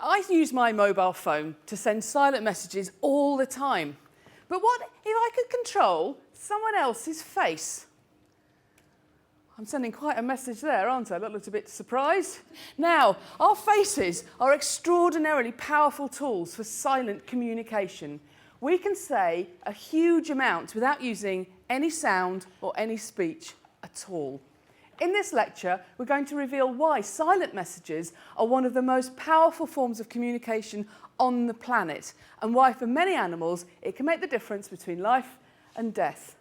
I use my mobile phone to send silent messages all the time. But what if I could control someone else's face? I'm sending quite a message there, aren't I? That looked a bit surprised. Now, our faces are extraordinarily powerful tools for silent communication. We can say a huge amount without using any sound or any speech at all. In this lecture, we're going to reveal why silent messages are one of the most powerful forms of communication on the planet, and why for many animals it can make the difference between life and death.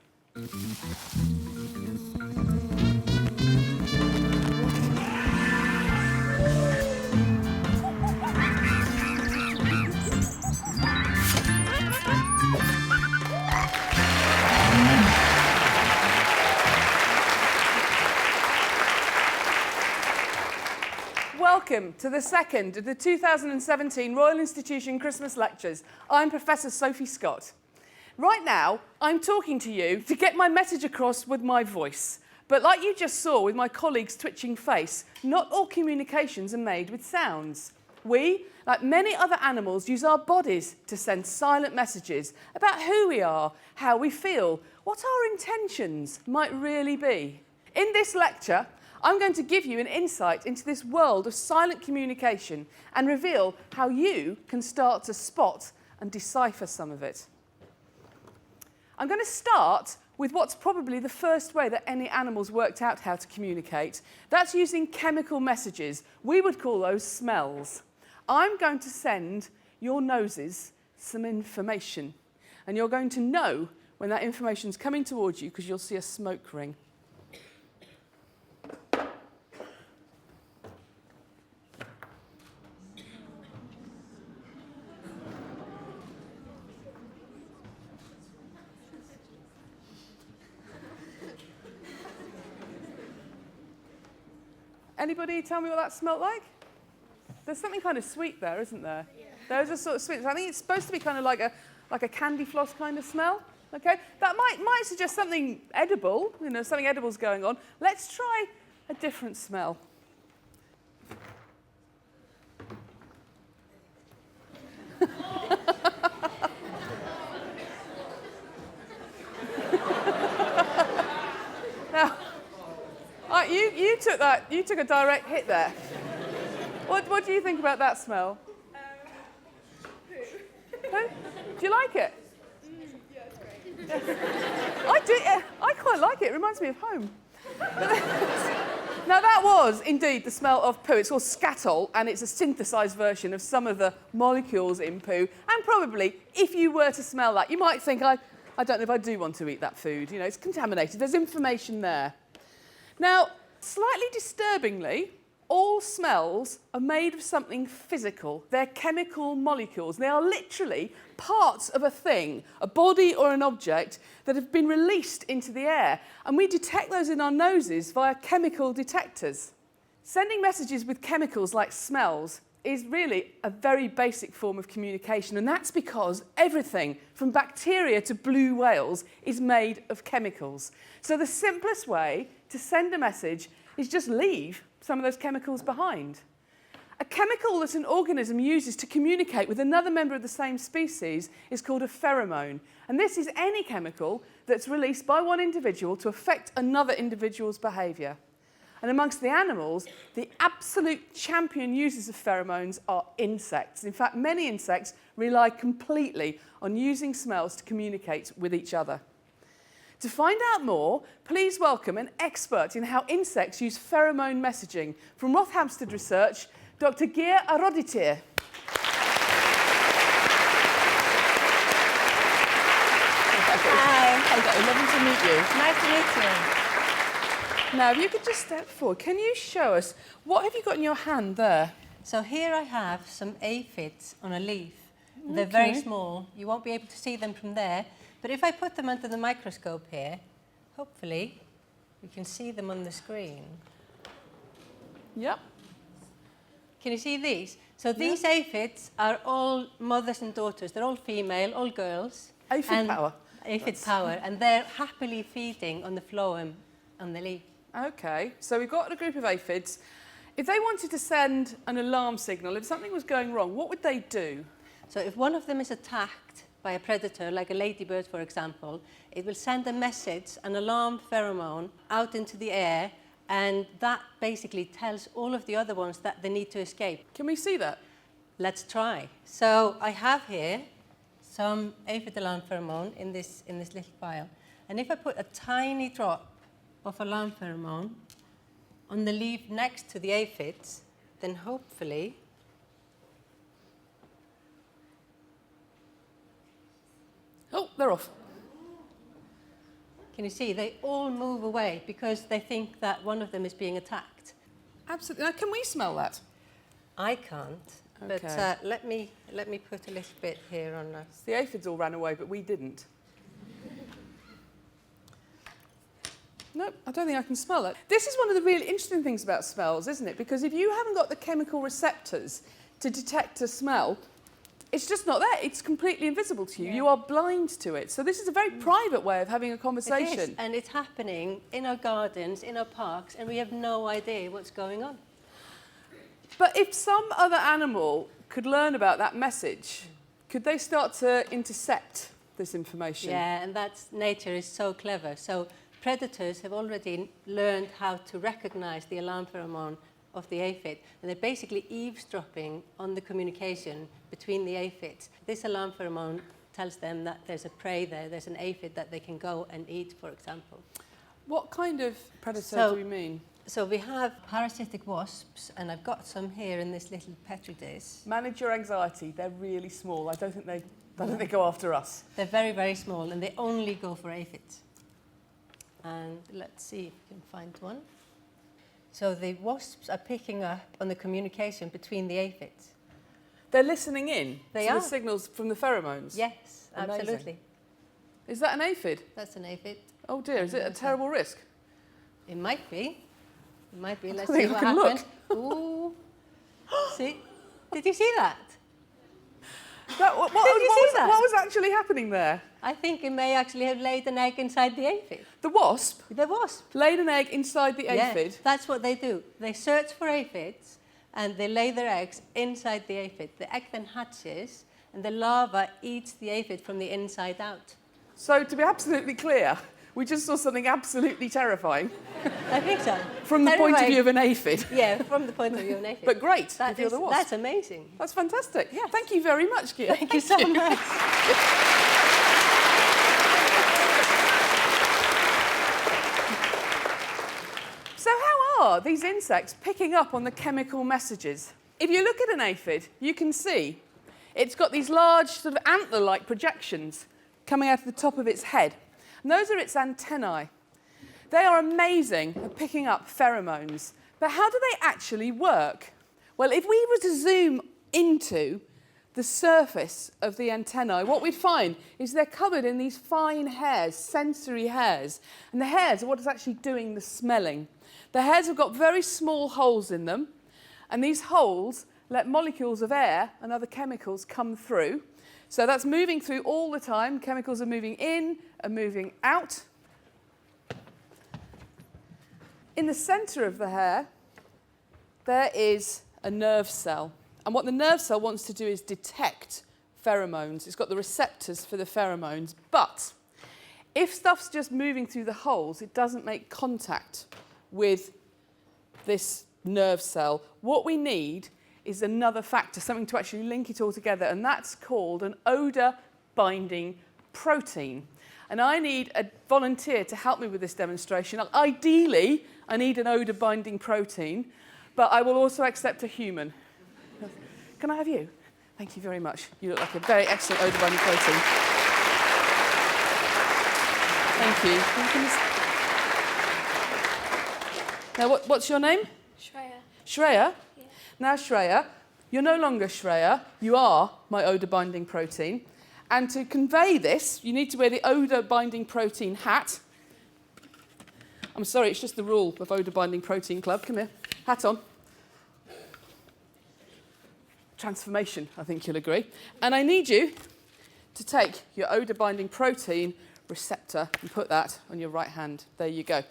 Welcome to the second of the 2017 Royal Institution Christmas Lectures. I'm Professor Sophie Scott. Right now, I'm talking to you to get my message across with my voice. But like you just saw with my colleague's twitching face, not all communications are made with sounds. We, like many other animals, use our bodies to send silent messages about who we are, how we feel, what our intentions might really be. In this lecture, I'm going to give you an insight into this world of silent communication and reveal how you can start to spot and decipher some of it. I'm going to start with what's probably the first way that any animals worked out how to communicate. That's using chemical messages. We would call those smells. I'm going to send your noses some information, and you're going to know when that information's coming towards you because you'll see a smoke ring. Anybody tell me what that smelled like? There's something kind of sweet there, isn't there? Yeah. There's a sort of sweet. I think it's supposed to be kind of like a candy floss kind of smell. Okay, that might suggest something edible. You know, something edible's going on. Let's try a different smell. Now, you took a direct hit there. What do you think about that smell? Poo. Do you like it? Yeah, it's great. I do. I quite like it. It reminds me of home. Now that was indeed the smell of poo. It's called scatol, and it's a synthesised version of some of the molecules in poo. And probably, if you were to smell that, you might think, I don't know if I do want to eat that food. You know, it's contaminated. There's information there. Now, slightly disturbingly, all smells are made of something physical. They're chemical molecules. They are literally parts of a thing, a body or an object, that have been released into the air. And we detect those in our noses via chemical detectors. Sending messages with chemicals like smells is really a very basic form of communication, and that's because everything from bacteria to blue whales is made of chemicals. So the simplest way to send a message is just leave some of those chemicals behind. A chemical that an organism uses to communicate with another member of the same species is called a pheromone. And this is any chemical that's released by one individual to affect another individual's behaviour. And amongst the animals, the absolute champion users of pheromones are insects. In fact, many insects rely completely on using smells to communicate with each other. To find out more, please welcome an expert in how insects use pheromone messaging from Rothamsted Research, Dr. Geir Aroddytir. Hi. Hello, lovely to meet you. Nice to meet you. Now, if you could just step forward, can you show us, what have you got in your hand there? So here I have some aphids on a leaf. They're very small. You won't be able to see them from there. But if I put them under the microscope here, hopefully we can see them on the screen. Yep. Can you see these? So these aphids are all mothers and daughters. They're all female, all girls. Aphid power. Aphid power, and they're happily feeding on the phloem on the leaf. Okay, so we've got a group of aphids. If they wanted to send an alarm signal, if something was going wrong, what would they do? So if one of them is attacked by a predator, like a ladybird, for example, it will send a message, an alarm pheromone, out into the air, and that basically tells all of the other ones that they need to escape. Can we see that? Let's try. So I have here some aphid alarm pheromone in this little vial. And if I put a tiny drop of alarm pheromone on the leaf next to the aphids, then hopefully Oh, they're off. can you see, they all move away because they think that one of them is being attacked. Absolutely. Now, can we smell that? I can't, but Okay. let me put a little bit here on us. The aphids all ran away, but we didn't. No, I don't think I can smell it. This is one of the really interesting things about smells, isn't it? Because if you haven't got the chemical receptors to detect a smell, it's just not there. It's completely invisible to you. Yeah. You are blind to it. So this is a very private way of having a It is, conversation. and it's happening in our gardens, in our parks, and we have no idea what's going on. But if some other animal could learn about that message, could they start to intercept this information? Yeah, and nature is so clever. So predators have already learned how to recognize the alarm pheromone of the aphid, and they're basically eavesdropping on the communication between the aphids. This alarm pheromone tells them that there's a prey there, there's an aphid that they can go and eat, for example. What kind of predator So- do we mean? So we have parasitic wasps, and I've got some here in this little petri dish. Manage your anxiety. They're really small. I don't think they go after us. They're very, very small, and they only go for aphids. And let's see if we can find one. So the wasps are picking up on the communication between the aphids. They're listening in They to are. the signals from the pheromones. Yes, Amazing. absolutely. Is that an aphid? That's an aphid. Oh dear, is it a terrible risk? It might be. It might be. Let's think see I what can happens. Ooh. See? Did you see that? What Did you see that? What was actually happening there? I think it may actually have laid an egg inside the aphid. The wasp The wasp. laid an egg inside the Yeah, aphid. that's what they do. They search for aphids and they lay their eggs inside the aphid. The egg then hatches and the larva eats the aphid from the inside out. So to be absolutely clear, we just saw something absolutely terrifying I think so. from the point of view of an aphid. Yeah, from the point of view of an aphid. But great, That if you're is- the wasp. that's amazing. That's fantastic. Yes. Thank you very much, Gia. Thank you so much. So how are these insects picking up on the chemical messages? If you look at an aphid, you can see it's got these large sort of antler-like projections coming out of the top of its head. And those are its antennae. They are amazing at picking up pheromones. But how do they actually work? Well, if we were to zoom into the surface of the antennae, what we'd find is they're covered in these fine hairs, sensory hairs. And the hairs are what is actually doing the smelling. The hairs have got very small holes in them, and these holes let molecules of air and other chemicals come through. So that's moving through all the time. Chemicals are moving in and moving out. In the centre of the hair, there is a nerve cell. And what the nerve cell wants to do is detect pheromones. It's got the receptors for the pheromones. But if stuff's just moving through the holes, it doesn't make contact with this nerve cell. What we need is another factor, something to actually link it all together, and that's called an odour-binding protein. And I need a volunteer to help me with this demonstration. Ideally, I need an odour-binding protein, but I will also accept a human. Can I have you? Thank you very much. You look like a very excellent odour-binding protein. Thank you. Now, what's your name? Shreya. Shreya? Yeah. Now, Shreya, you're no longer Shreya. You are my odour-binding protein. And to convey this, you need to wear the odour-binding protein hat. I'm sorry, it's just the rule of Odour-Binding Protein Club. Come here. Hat on. transformation, I think you'll agree. And I need you to take your odour-binding protein receptor and put that on your right hand. There you go.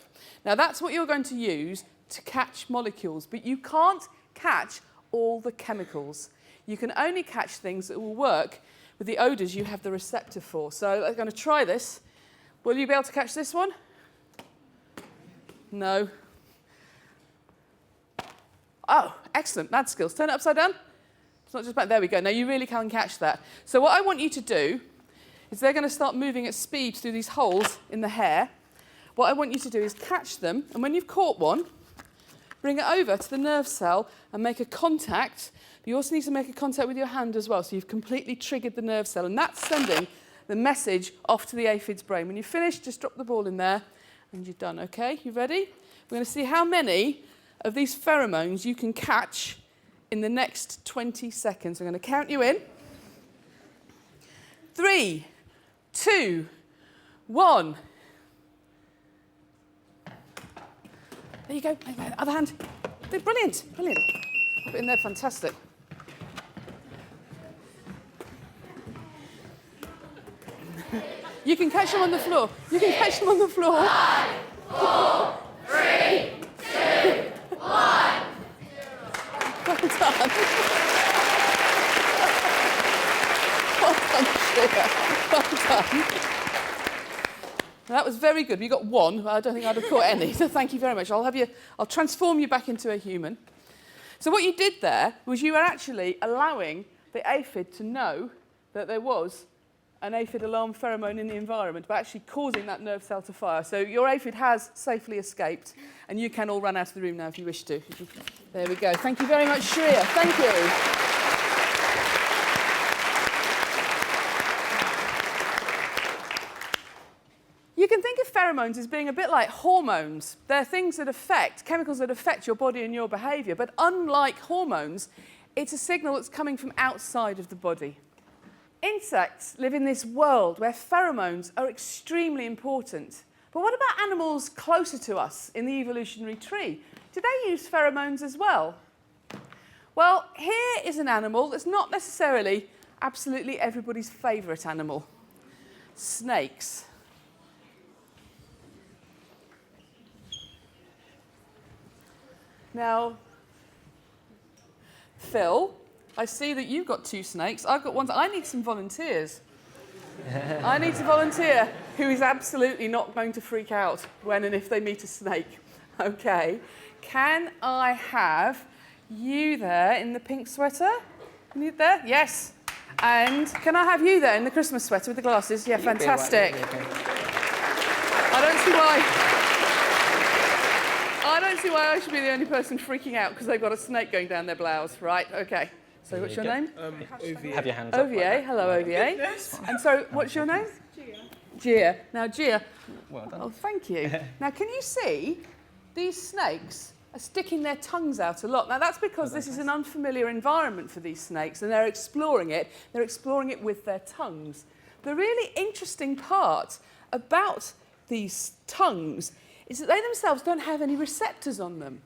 Now that's what you're going to use to catch molecules, but you can't catch all the chemicals. You can only catch things that will work with the odours you have the receptor for. So I'm going to try this. Will you be able to catch this one? No. Oh, excellent. Mad skills. Turn it upside down. It's not just back. There we go. Now you really can catch that. So what I want you to do is they're going to start moving at speed through these holes in the hair. What I want you to do is catch them, and when you've caught one, bring it over to the nerve cell and make a contact. But you also need to make a contact with your hand as well, so you've completely triggered the nerve cell, and that's sending the message off to the aphid's brain. When you finish, just drop the ball in there, and you're done, okay? You ready? We're going to see how many of these pheromones you can catch in the next 20 seconds. I'm going to count you in. 3, 2, 1. There you go. Other hand. Brilliant, brilliant. Pop it in there, fantastic. You can catch them on the floor. You can catch them on the floor. 5, 4, 3, 2, 1. Well done. Well done, Shia. Well done. That was very good. You got one. I don't think I'd have caught any. So thank you very much. I'll transform you back into a human. So what you did there was you were actually allowing the aphid to know that there was an aphid alarm pheromone in the environment, but actually causing that nerve cell to fire. So your aphid has safely escaped, and you can all run out of the room now if you wish to. There we go. Thank you very much, Shreya. Thank you. You can think of pheromones as being a bit like hormones. They're things that affect, chemicals that affect your body and your behaviour, but unlike hormones, it's a signal that's coming from outside of the body. Insects live in this world where pheromones are extremely important. But what about animals closer to us in the evolutionary tree? Do they use pheromones as well? Well, here is an animal that's not necessarily absolutely everybody's favourite animal. Snakes. Now, Phil, I see that you've got 2 snakes. I've got one. I need some volunteers. I need to volunteer who is absolutely not going to freak out when and if they meet a snake. Okay. Can I have you there in the pink sweater? You there? Yes. And can I have you there in the Christmas sweater with the glasses? Yeah, fantastic. I don't see why I should be the only person freaking out because they've got a snake going down their blouse. Right, okay. So what's your name? Ovier. Have your hands up. Ovier, hello Ovier. And so what's your name? Gia. Now Gia, Well done. oh thank you. Now can you see these snakes are sticking their tongues out a lot. Now that's because this is an unfamiliar environment for these snakes and they're exploring it. They're exploring it with their tongues. The really interesting part about these tongues is that they themselves don't have any receptors on them.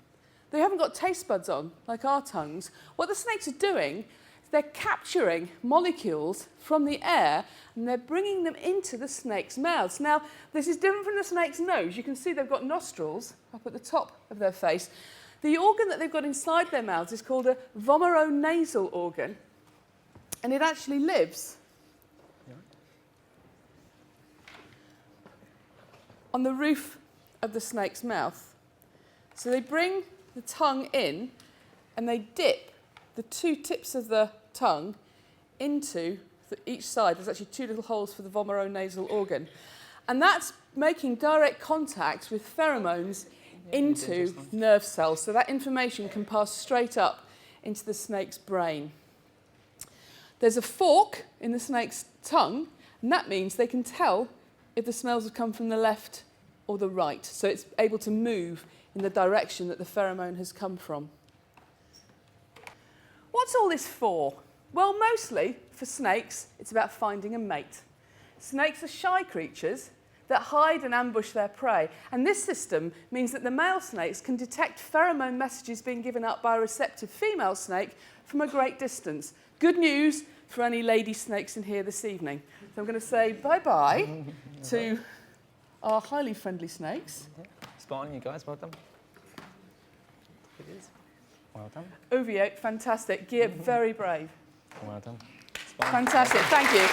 They haven't got taste buds on, like our tongues. What the snakes are doing is they're capturing molecules from the air and they're bringing them into the snake's mouths. Now, this is different from the snake's nose. You can see they've got nostrils up at the top of their face. The organ that they've got inside their mouths is called a vomeronasal organ, and it actually lives on the roof of the snake's mouth. So they bring the tongue in and they dip the 2 tips of the tongue into each side. There's actually 2 little holes for the vomeronasal organ. And that's making direct contact with pheromones into nerve cells. So that information can pass straight up into the snake's brain. There's a fork in the snake's tongue, and that means they can tell if the smells have come from the left or the right, so it's able to move in the direction that the pheromone has come from. What's all this for? Well, mostly for snakes, it's about finding a mate. Snakes are shy creatures, that hide and ambush their prey. And this system means that the male snakes can detect pheromone messages being given out by a receptive female snake from a great distance. Good news for any lady snakes in here this evening. So I'm going to say bye-bye to our highly friendly snakes. Spot on, you guys. Well done. It is. Well done. Ovio, fantastic. Gear, very brave. Well done. Spot on. Fantastic, thank you.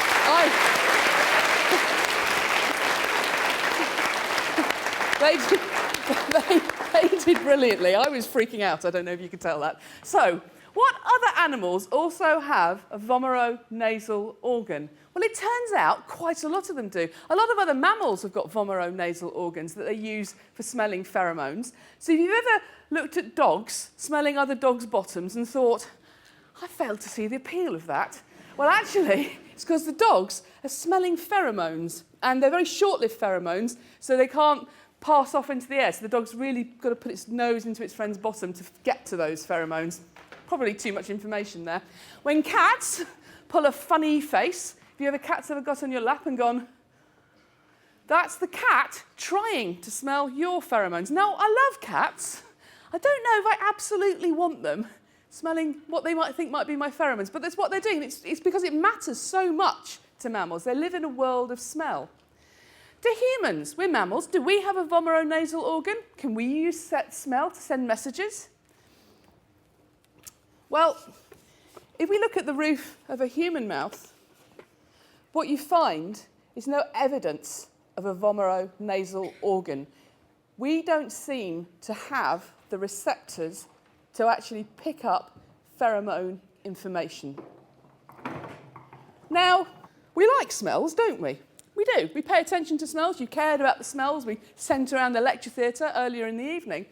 They did brilliantly. I was freaking out. I don't know if you could tell that. So, what other animals also have a vomeronasal organ? Well, it turns out quite a lot of them do. A lot of other mammals have got vomeronasal organs that they use for smelling pheromones. So if you've ever looked at dogs, smelling other dogs' bottoms and thought, I failed to see the appeal of that. Well, actually, it's because the dogs are smelling pheromones, and they're very short-lived pheromones, so they can't pass off into the air. So the dog's really got to put its nose into its friend's bottom to get to those pheromones. Probably too much information there. When cats pull a funny face, have you ever cats ever got on your lap and gone, that's the cat trying to smell your pheromones. Now, I love cats. I don't know if I absolutely want them smelling what they might think might be my pheromones, but that's what they're doing. It's because it matters so much to mammals. They live in a world of smell. Do humans, we're mammals, do we have a vomeronasal organ? Can we use smell to send messages? Well, if we look at the roof of a human mouth, what you find is no evidence of a vomeronasal organ. We don't seem to have the receptors to actually pick up pheromone information. Now, we like smells, don't we? We do. We pay attention to smells. You cared about the smells we sent around the lecture theatre earlier in the evening.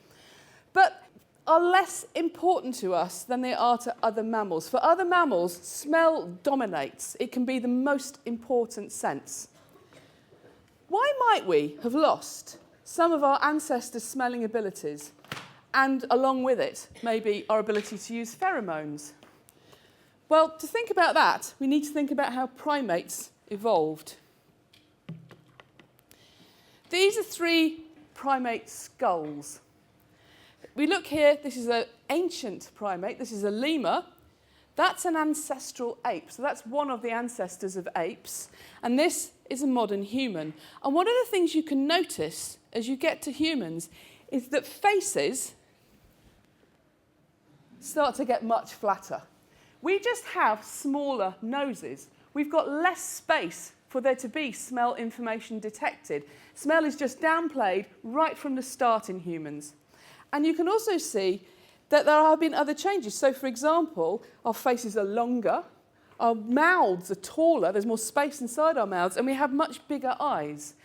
But are less important to us than they are to other mammals. For other mammals, smell dominates. It can be the most important sense. Why might we have lost some of our ancestors' smelling abilities, and along with it, maybe our ability to use pheromones? Well, to think about that, we need to think about how primates evolved. These are 3 primate skulls. We look here, this is an ancient primate, this is a lemur. That's an ancestral ape, so that's one of the ancestors of apes. And this is a modern human. And one of the things you can notice as you get to humans is that faces start to get much flatter. We just have smaller noses. We've got less space for there to be smell information detected. Smell is just downplayed right from the start in humans. And you can also see that there have been other changes. So, for example, our faces are longer, our mouths are taller, there's more space inside our mouths, and we have much bigger eyes.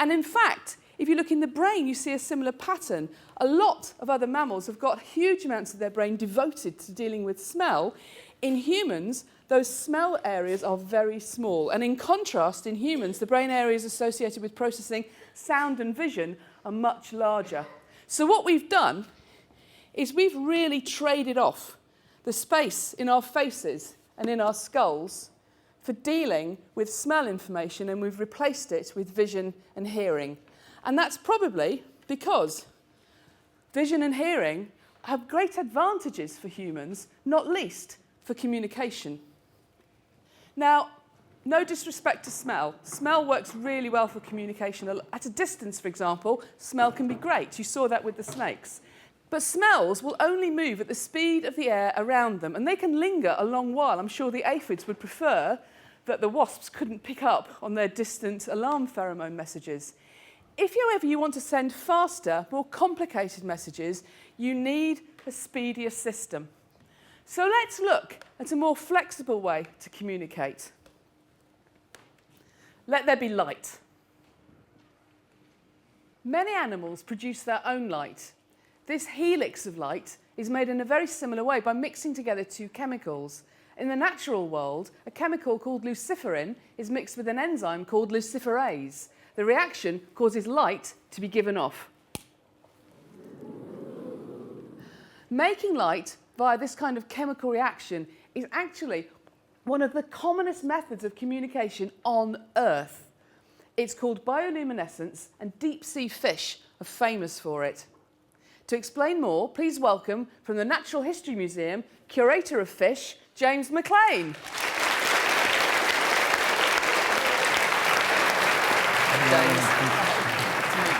And in fact, if you look in the brain, you see a similar pattern. A lot of other mammals have got huge amounts of their brain devoted to dealing with smell. In humans, those smell areas are very small. And in contrast, in humans, the brain areas associated with processing sound and vision are much larger. So what we've done is we've really traded off the space in our faces and in our skulls for dealing with smell information, and we've replaced it with vision and hearing. And that's probably because vision and hearing have great advantages for humans, not least for communication. Now, no disrespect to smell. Smell works really well for communication. At a distance, for example, smell can be great. You saw that with the snakes. But smells will only move at the speed of the air around them, and they can linger a long while. I'm sure the aphids would prefer that the wasps couldn't pick up on their distant alarm pheromone messages. If, however, you want to send faster, more complicated messages, you need a speedier system. So let's look at a more flexible way to communicate. Let there be light. Many animals produce their own light. This helix of light is made in a very similar way by mixing together 2 chemicals. In the natural world, a chemical called luciferin is mixed with an enzyme called luciferase. The reaction causes light to be given off. Making light via this kind of chemical reaction is actually one of the commonest methods of communication on Earth. It's called bioluminescence, and deep-sea fish are famous for it. To explain more, please welcome, from the Natural History Museum, Curator of Fish, James McLean. James, nice to meet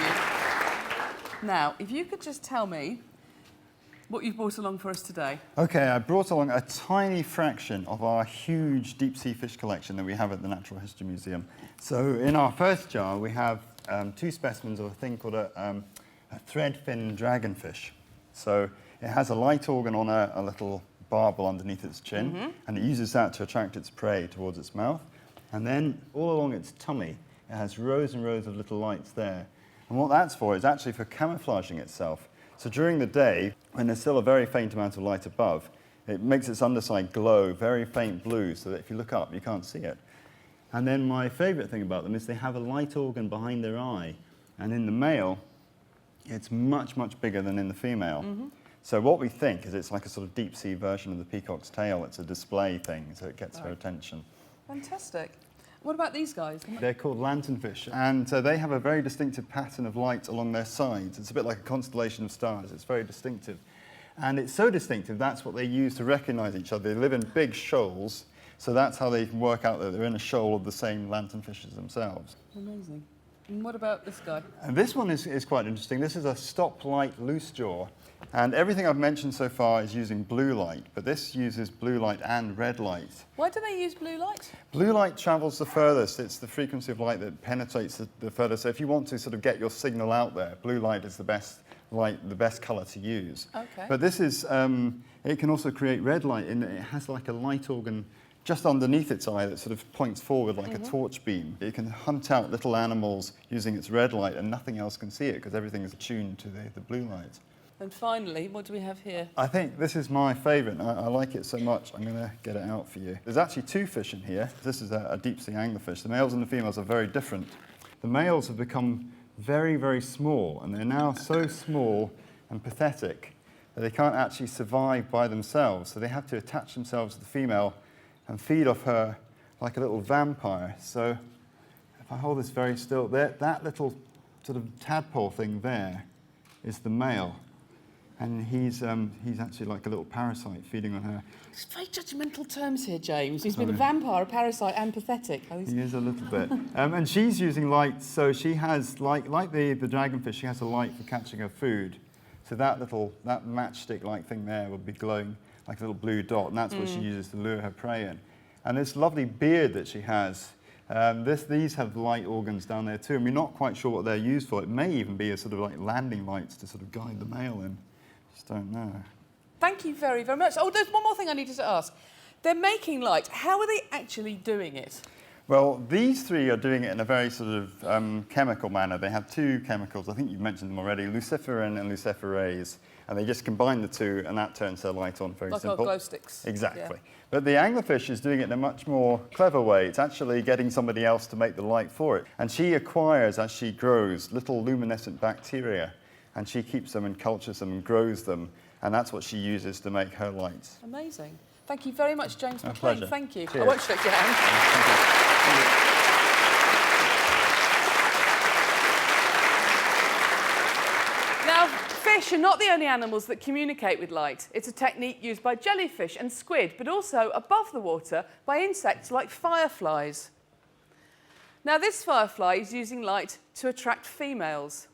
you. Now, if you could just tell me what you've brought along for us today. Okay, I brought along a tiny fraction of our huge deep-sea fish collection that we have at the Natural History Museum. So in our first jar, we have 2 specimens of a thing called a thread-fin dragonfish. So it has a light organ on a little barbel underneath its chin, and it uses that to attract its prey towards its mouth. And then all along its tummy, it has rows and rows of little lights there. And what that's for is actually for camouflaging itself. So during the day, when there's still a very faint amount of light above, it makes its underside glow very faint blue so that if you look up, you can't see it. And then my favourite thing about them is they have a light organ behind their eye. And in the male, it's much, much bigger than in the female. So what we think is it's like a sort of deep-sea version of the peacock's tail. It's a display thing, so it gets her attention. Fantastic. What about these guys? They're called lanternfish, and they have a very distinctive pattern of light along their sides. It's a bit like a constellation of stars. It's very distinctive. And it's so distinctive, that's what they use to recognize each other. They live in big shoals, so that's how they can work out that they're in a shoal of the same lanternfishes themselves. Amazing. And what about this guy? And this one is quite interesting. This is a stoplight loose jaw. And everything I've mentioned so far is using blue light, but this uses blue light and red light. Why do they use blue light? Blue light travels the furthest. It's the frequency of light that penetrates the furthest. So if you want to sort of get your signal out there, blue light is the best light, the best colour to use. Okay. But this is, it can also create red light in that it has like a light organ just underneath its eye that sort of points forward like a torch beam. It can hunt out little animals using its red light and nothing else can see it because everything is attuned to the blue light. And finally, what do we have here? I think this is my favourite. I like it so much, I'm going to get it out for you. There's actually 2 fish in here. This is a deep-sea anglerfish. The males and the females are very different. The males have become very, very small, and they're now so small and pathetic that they can't actually survive by themselves. So they have to attach themselves to the female and feed off her like a little vampire. So if I hold this very still, that little sort of tadpole thing there is the male. And he's actually like a little parasite feeding on her. It's very judgmental terms here, James. He's been a vampire, a parasite, and pathetic. He is a little bit. And she's using light, so she has, like the dragonfish, she has a light for catching her food. So that matchstick-like thing there will be glowing like a little blue dot, and that's what she uses to lure her prey in. And this lovely beard that she has, these have light organs down there too, and we're not quite sure what they're used for. It may even be a sort of like landing lights to sort of guide the male in. Just don't know. Thank you very, very much. Oh, there's one more thing I needed to ask. They're making light. How are they actually doing it? Well, these 3 are doing it in a very sort of chemical manner. They have 2 chemicals. I think you've mentioned them already, luciferin and luciferase. And they just combine the 2, and that turns their light on. Very simple. Like our glow sticks. Exactly. Yeah. But the anglerfish is doing it in a much more clever way. It's actually getting somebody else to make the light for it. And she acquires, as she grows, little luminescent bacteria. And she keeps them and cultures them and grows them. And that's what she uses to make her lights. Amazing. Thank you very much, James My McLean. pleasure. Thank you. Cheers. I won't shake your hand. Now, fish are not the only animals that communicate with light. It's a technique used by jellyfish and squid, but also above the water by insects like fireflies. Now, this firefly is using light to attract females.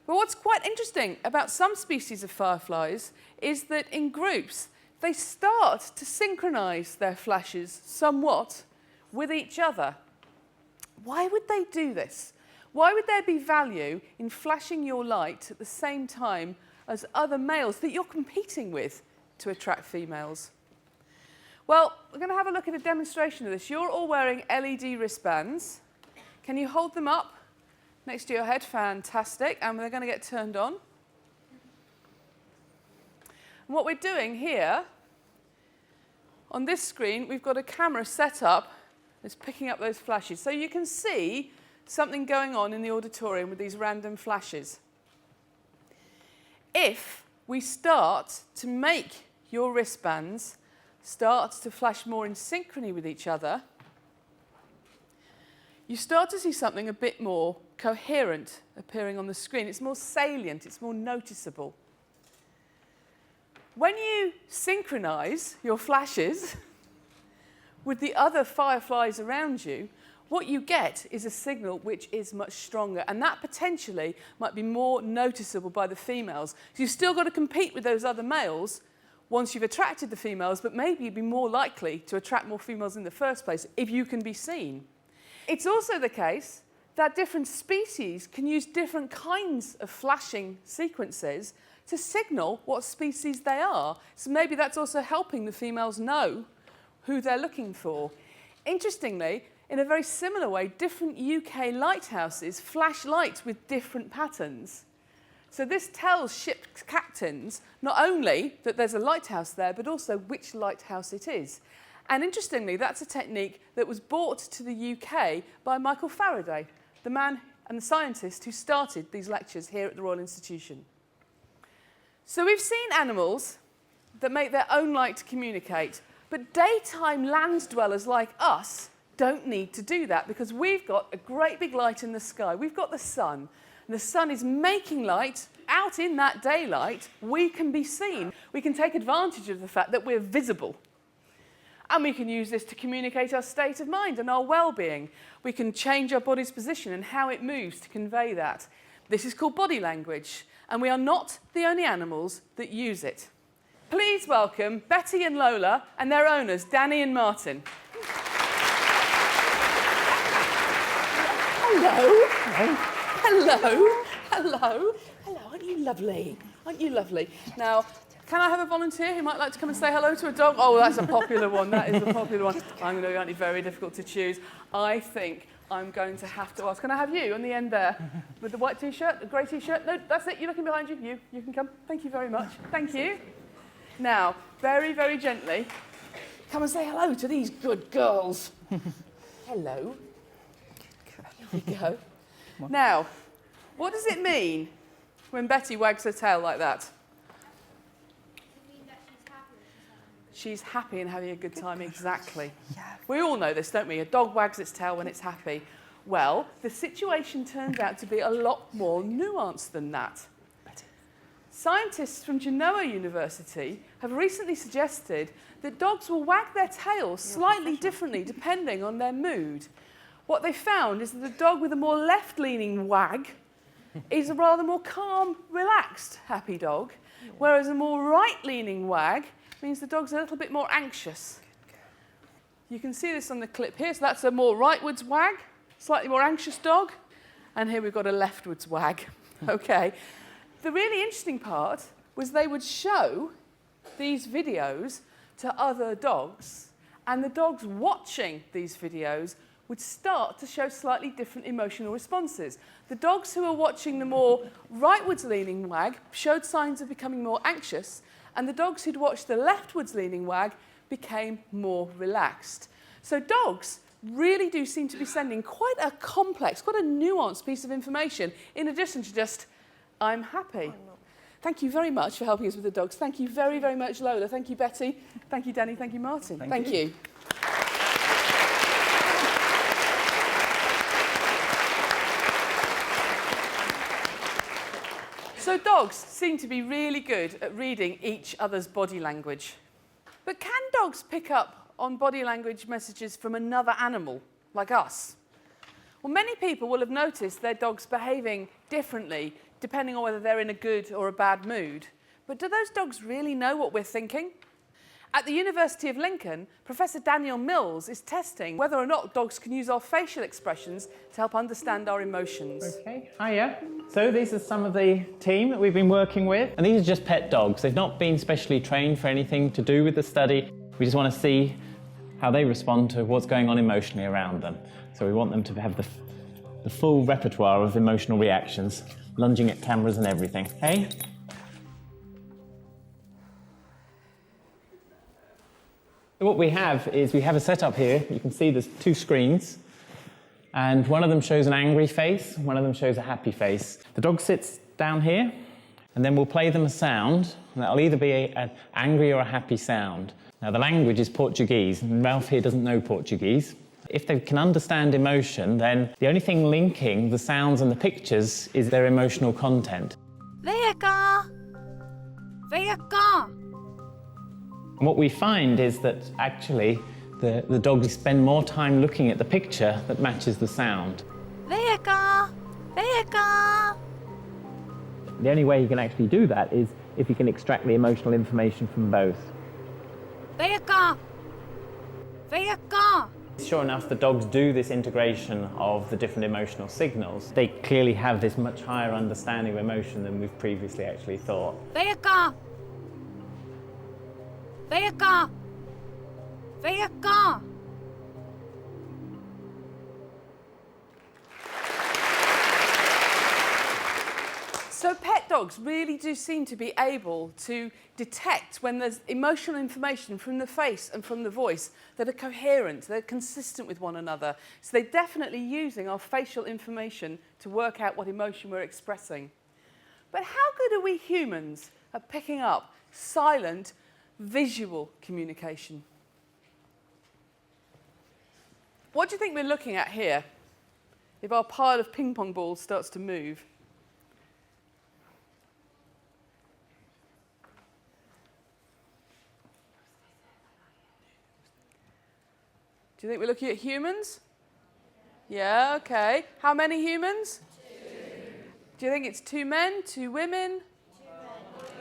But what's quite interesting about some species of fireflies is that in groups, they start to synchronise their flashes somewhat with each other. Why would they do this? Why would there be value in flashing your light at the same time as other males that you're competing with to attract females? Well, we're going to have a look at a demonstration of this. You're all wearing LED wristbands. Can you hold them up next to your head? Fantastic. And they're going to get turned on. And what we're doing here, on this screen, we've got a camera set up that's picking up those flashes. So you can see something going on in the auditorium with these random flashes. If we start to make your wristbands start to flash more in synchrony with each other, you start to see something a bit more coherent appearing on the screen. It's more salient, it's more noticeable. When you synchronize your flashes with the other fireflies around you, what you get is a signal which is much stronger, and that potentially might be more noticeable by the females. So you've still got to compete with those other males once you've attracted the females, but maybe you'd be more likely to attract more females in the first place if you can be seen. It's also the case that different species can use different kinds of flashing sequences to signal what species they are. So maybe that's also helping the females know who they're looking for. Interestingly, in a very similar way, different UK lighthouses flash lights with different patterns. So this tells ship captains not only that there's a lighthouse there, but also which lighthouse it is. And interestingly, that's a technique that was brought to the UK by Michael Faraday, the man and the scientist who started these lectures here at the Royal Institution. So we've seen animals that make their own light to communicate, but daytime land dwellers like us don't need to do that because we've got a great big light in the sky. We've got the sun, and the sun is making light out in that daylight. We can be seen. We can take advantage of the fact that we're visible. And we can use this to communicate our state of mind and our well-being. We can change our body's position and how it moves to convey that. This is called body language, and we are not the only animals that use it. Please welcome Betty and Lola and their owners, Danny and Martin. Hello. Hello. Hello. Hello. Aren't you lovely? Aren't you lovely? Now, can I have a volunteer who might like to come and say hello to a dog? Oh, that's a popular one. That is a popular one. I'm going to be very difficult to choose. I think I'm going to have to ask. Can I have you on the end there? With the white T-shirt, the grey T-shirt? No, that's it. You're looking behind you. You can come. Thank you very much. Thank you. Now, very, very gently, come and say hello to these good girls. Hello. There you go. Now, what does it mean when Betty wags her tail like that? She's happy and having a good time, exactly. Yeah. We all know this, don't we? A dog wags its tail when it's happy. Well, the situation turns out to be a lot more nuanced than that. Scientists from Genoa University have recently suggested that dogs will wag their tails slightly differently depending on their mood. What they found is that the dog with a more left-leaning wag is a rather more calm, relaxed, happy dog, whereas a more right-leaning wag means the dog's a little bit more anxious. You can see this on the clip here. So that's a more rightwards wag, slightly more anxious dog. And here we've got a leftwards wag. Okay. The really interesting part was they would show these videos to other dogs, and the dogs watching these videos would start to show slightly different emotional responses. The dogs who were watching the more rightwards leaning wag showed signs of becoming more anxious, and the dogs who'd watched the leftwards leaning wag became more relaxed. So dogs really do seem to be sending quite a complex, quite a nuanced piece of information, in addition to just, I'm happy. Thank you very much for helping us with the dogs. Thank you very, very much, Lola. Thank you, Betty. Thank you, Danny. Thank you, Martin. Thank you. So dogs seem to be really good at reading each other's body language. But can dogs pick up on body language messages from another animal, like us? Well, many people will have noticed their dogs behaving differently, depending on whether they're in a good or a bad mood. But do those dogs really know what we're thinking? At the University of Lincoln, Professor Daniel Mills is testing whether or not dogs can use our facial expressions to help understand our emotions. Okay, hiya. So these are some of the team that we've been working with. And these are just pet dogs. They've not been specially trained for anything to do with the study. We just want to see how they respond to what's going on emotionally around them. So we want them to have the full repertoire of emotional reactions, lunging at cameras and everything. Hey? So what we have is we have a setup here. You can see there's two screens, and one of them shows an angry face, one of them shows a happy face. The dog sits down here, and then we'll play them a sound, and that'll either be an angry or a happy sound. Now the language is Portuguese, and Ralph here doesn't know Portuguese, If they can understand emotion, then the only thing linking the sounds and the pictures is their emotional content. Vega! Vega! And what we find is that actually the dogs spend more time looking at the picture that matches the sound. Vega! Vega! The only way you can actually do that is if you can extract the emotional information from both. Vega! Vega! Sure enough, the dogs do this integration of the different emotional signals. They clearly have this much higher understanding of emotion than we've previously actually thought. Vega! Vega! Vega! So pet dogs really do seem to be able to detect when there's emotional information from the face and from the voice that are coherent, they're consistent with one another. So they're definitely using our facial information to work out what emotion we're expressing. But how good are we humans at picking up silent, visual communication? What do you think we're looking at here if our pile of ping pong balls starts to move? Do you think we're looking at humans? Yeah, okay. How many humans? 2. Do you think it's 2 men, 2 women?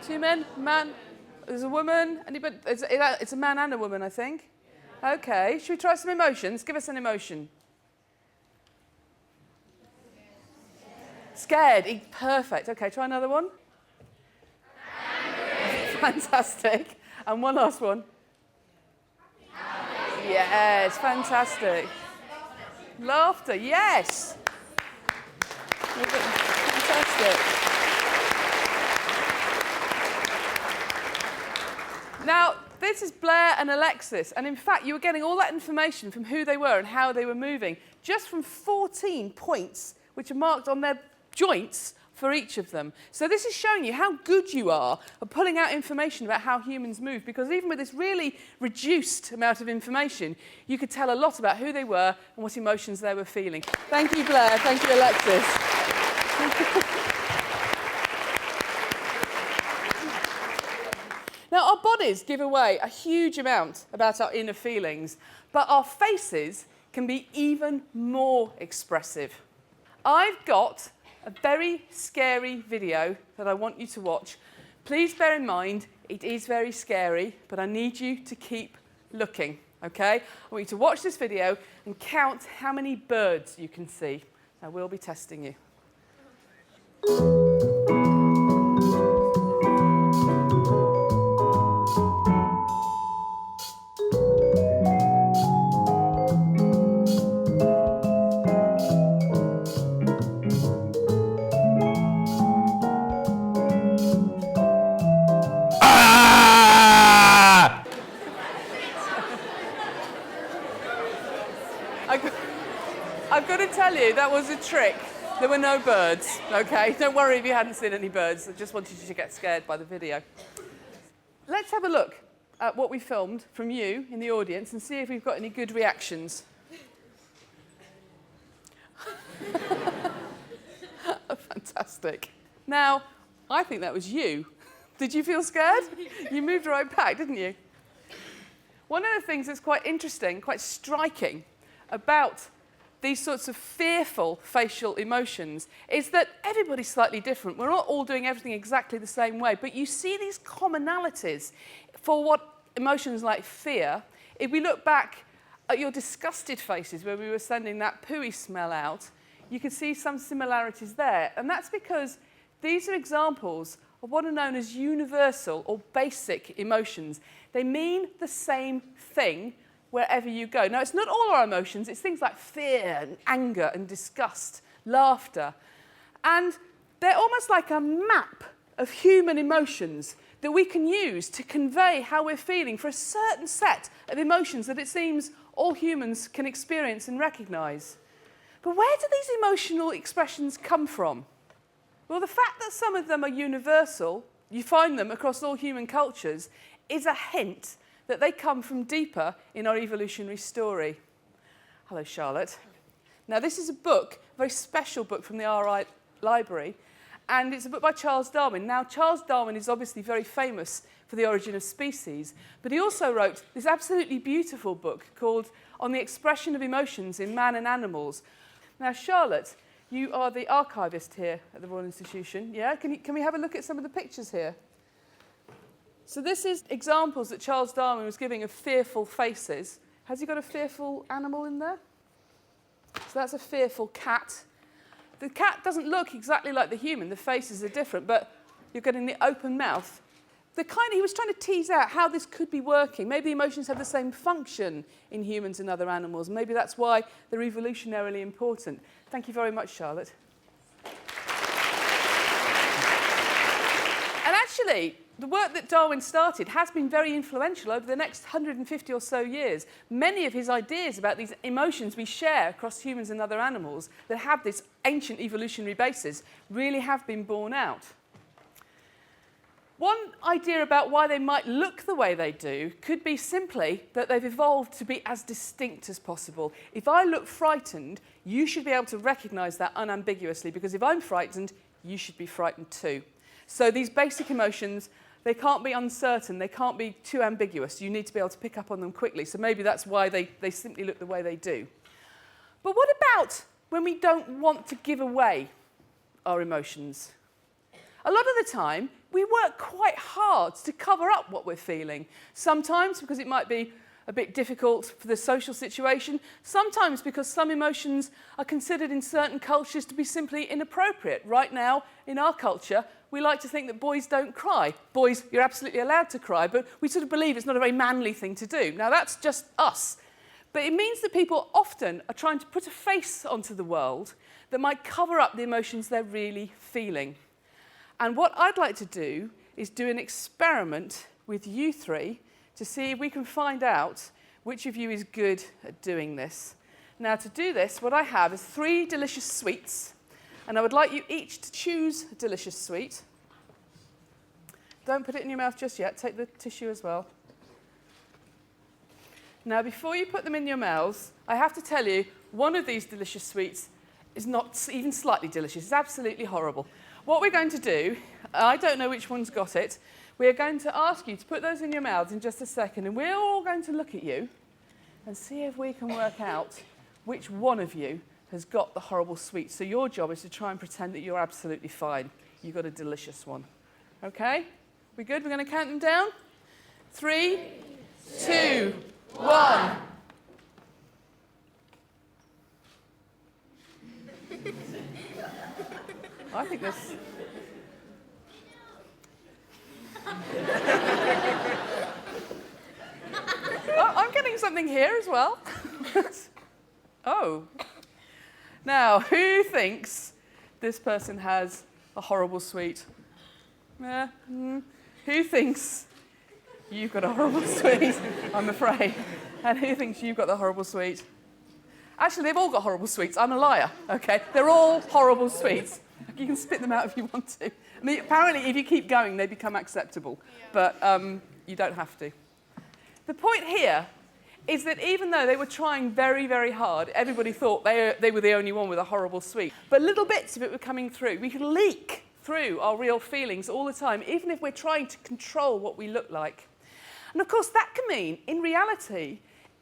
2 men. 2 men? Man? There's a woman? Anybody? It's a man and a woman, I think. Yeah. Okay. Should we try some emotions? Give us an emotion. Scared. Perfect. Okay, try another one. Angry. Fantastic. And one last one. Yes, fantastic. Laughter, yes. Fantastic. Now, this is Blair and Alexis, and in fact, you were getting all that information from who they were and how they were moving, just from 14 points, which are marked on their joints for each of them. So this is showing you how good you are at pulling out information about how humans move, because even with this really reduced amount of information, you could tell a lot about who they were and what emotions they were feeling. Thank you, Blair. Thank you, Alexis. Now, our bodies give away a huge amount about our inner feelings, but our faces can be even more expressive. I've got a very scary video that I want you to watch. Please bear in mind, it is very scary, but I need you to keep looking, okay? I want you to watch this video and count how many birds you can see. I will be testing you. I've got to tell you, that was a trick. There were no birds, okay? Don't worry if you hadn't seen any birds. I just wanted you to get scared by the video. Let's have a look at what we filmed from you in the audience and see if we've got any good reactions. Fantastic. Now, I think that was you. Did you feel scared? You moved right back, didn't you? One of the things that's quite interesting, quite striking about these sorts of fearful facial emotions is that everybody's slightly different. We're not all doing everything exactly the same way, but you see these commonalities for what emotions like fear. If we look back at your disgusted faces where we were sending that pooey smell out, you can see some similarities there. And that's because these are examples of what are known as universal or basic emotions. They mean the same thing wherever you go. Now, it's not all our emotions. It's things like fear and anger and disgust, laughter. And they're almost like a map of human emotions that we can use to convey how we're feeling for a certain set of emotions that it seems all humans can experience and recognise. But where do these emotional expressions come from? Well, the fact that some of them are universal, you find them across all human cultures, is a hint that they come from deeper in our evolutionary story. Hello, Charlotte. Now, this is a book, a very special book from the RI Library, and it's a book by Charles Darwin. Now, Charles Darwin is obviously very famous for The Origin of Species, but he also wrote this absolutely beautiful book called On the Expression of Emotions in Man and Animals. Now, Charlotte, you are the archivist here at the Royal Institution, yeah? Can we have a look at some of the pictures here? So this is examples that Charles Darwin was giving of fearful faces. Has he got a fearful animal in there? So that's a fearful cat. The cat doesn't look exactly like the human. The faces are different, but you're getting the open mouth. He was trying to tease out how this could be working. Maybe emotions have the same function in humans and other animals. Maybe that's why they're evolutionarily important. Thank you very much, Charlotte. And actually, the work that Darwin started has been very influential over the next 150 or so years. Many of his ideas about these emotions we share across humans and other animals that have this ancient evolutionary basis really have been borne out. One idea about why they might look the way they do could be simply that they've evolved to be as distinct as possible. If I look frightened, you should be able to recognise that unambiguously, because if I'm frightened, you should be frightened too. So these basic emotions, they can't be uncertain, they can't be too ambiguous. You need to be able to pick up on them quickly. So maybe that's why they simply look the way they do. But what about when we don't want to give away our emotions? A lot of the time, we work quite hard to cover up what we're feeling. Sometimes because it might be a bit difficult for the social situation. Sometimes because some emotions are considered in certain cultures to be simply inappropriate. Right now, in our culture, we like to think that boys don't cry. Boys, you're absolutely allowed to cry, but we sort of believe it's not a very manly thing to do. Now, that's just us. But it means that people often are trying to put a face onto the world that might cover up the emotions they're really feeling. And what I'd like to do is do an experiment with you three to see if we can find out which of you is good at doing this. Now, to do this, what I have is 3 delicious sweets, and I would like you each to choose a delicious sweet. Don't put it in your mouth just yet. Take the tissue as well. Now, before you put them in your mouths, I have to tell you, one of these delicious sweets is not even slightly delicious. It's absolutely horrible. What we're going to do, I don't know which one's got it, we're going to ask you to put those in your mouths in just a second, and we're all going to look at you and see if we can work out which one of you has got the horrible sweet. So your job is to try and pretend that you're absolutely fine. You've got a delicious one. Okay? We good? We're going to count them down. 3, 2, 1. I think this... Oh, I'm getting something here as well. Oh. Now, who thinks this person has a horrible sweet? Who thinks you've got a horrible sweet? I'm afraid. And who thinks you've got the horrible sweet? Actually, they've all got horrible sweets. I'm a liar, okay? They're all horrible sweets. You can spit them out if you want to. I mean, apparently, if you keep going, they become acceptable. Yeah. But you don't have to. The point here is that even though they were trying very, very hard, everybody thought they were the only one with a horrible sweet. But little bits of it were coming through. We can leak through our real feelings all the time, even if we're trying to control what we look like. And of course, that can mean, in reality,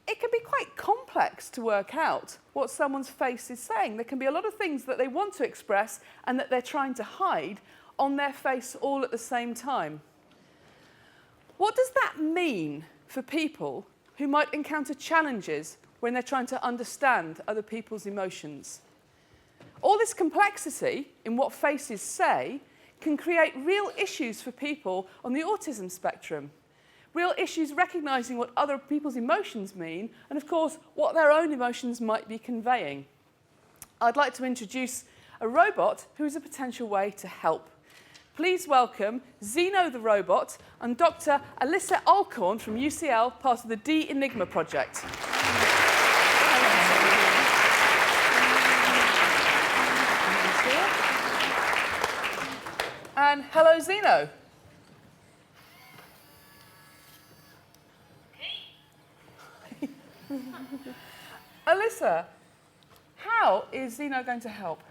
it can be quite complex to work out what someone's face is saying. There can be a lot of things that they want to express and that they're trying to hide on their face all at the same time. What does that mean for people who might encounter challenges when they're trying to understand other people's emotions? All this complexity in what faces say can create real issues for people on the autism spectrum. Real issues recognising what other people's emotions mean and, of course, what their own emotions might be conveying. I'd like to introduce a robot who is a potential way to help. Please welcome Zeno the robot and Dr. Alyssa Alcorn from UCL, part of the D-Enigma project. And hello, Zeno. Alyssa, how is Zeno going to help?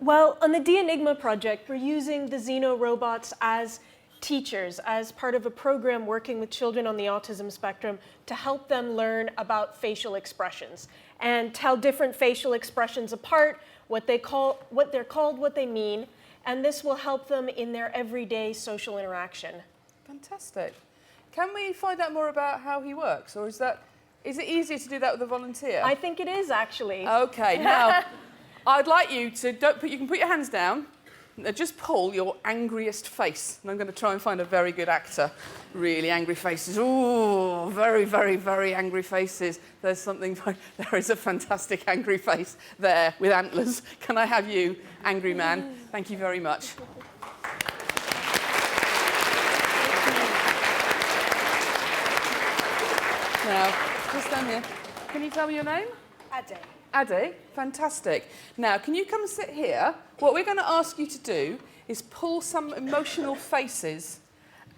Well, on the D-Enigma project, we're using the Xeno robots as teachers, as part of a program working with children on the autism spectrum to help them learn about facial expressions and tell different facial expressions apart, what they're called, what they mean, and this will help them in their everyday social interaction. Fantastic. Can we find out more about how he works, or is it easier to do that with a volunteer? I think it is, actually. Okay, now, I'd like you to, you can put your hands down, just pull your angriest face. And I'm going to try and find a very good actor. Really angry faces. Ooh, very, very, very angry faces. There is a fantastic angry face there with antlers. Can I have you, angry man? Thank you very much. Now, just down here. Can you tell me your name? Ade. Ade, fantastic. Now, can you come and sit here? What we're going to ask you to do is pull some emotional faces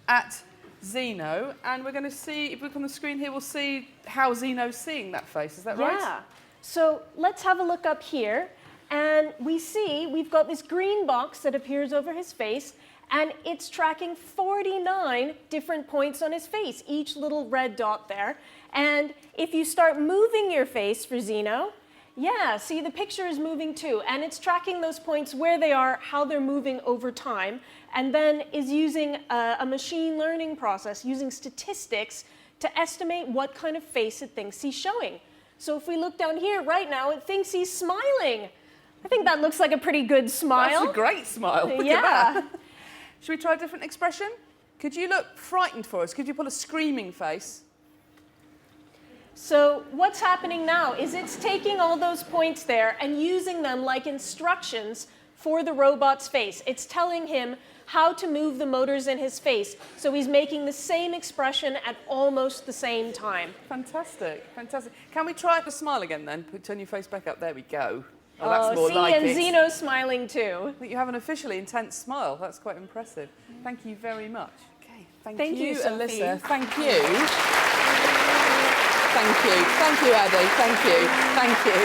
at Zeno, and we're going to see, if we look on the screen here, we'll see how Zeno's seeing that face. Is that right? Yeah. So let's have a look up here, and we see we've got this green box that appears over his face, and it's tracking 49 different points on his face, each little red dot there. And if you start moving your face for Zeno, yeah, see, the picture is moving too, and it's tracking those points where they are, how they're moving over time, and then is using a machine learning process, using statistics to estimate what kind of face it thinks he's showing. So if we look down here right now, it thinks he's smiling. I think that looks like a pretty good smile. That's a great smile. Look Yeah. at that. Should we try a different expression? Could you look frightened for us? Could you pull a screaming face? So what's happening now is it's taking all those points there and using them like instructions for the robot's face. It's telling him how to move the motors in his face. So he's making the same expression at almost the same time. Fantastic, fantastic. Can we try the smile again then? Turn your face back up. There we go. Oh, that's more see, like and it. Zeno's smiling too. I think you have an officially intense smile. That's quite impressive. Thank you very much. Okay, Thank you, Sophie. Alyssa. Thank you. Thank you. Thank you, Ade. Thank you. Thank you.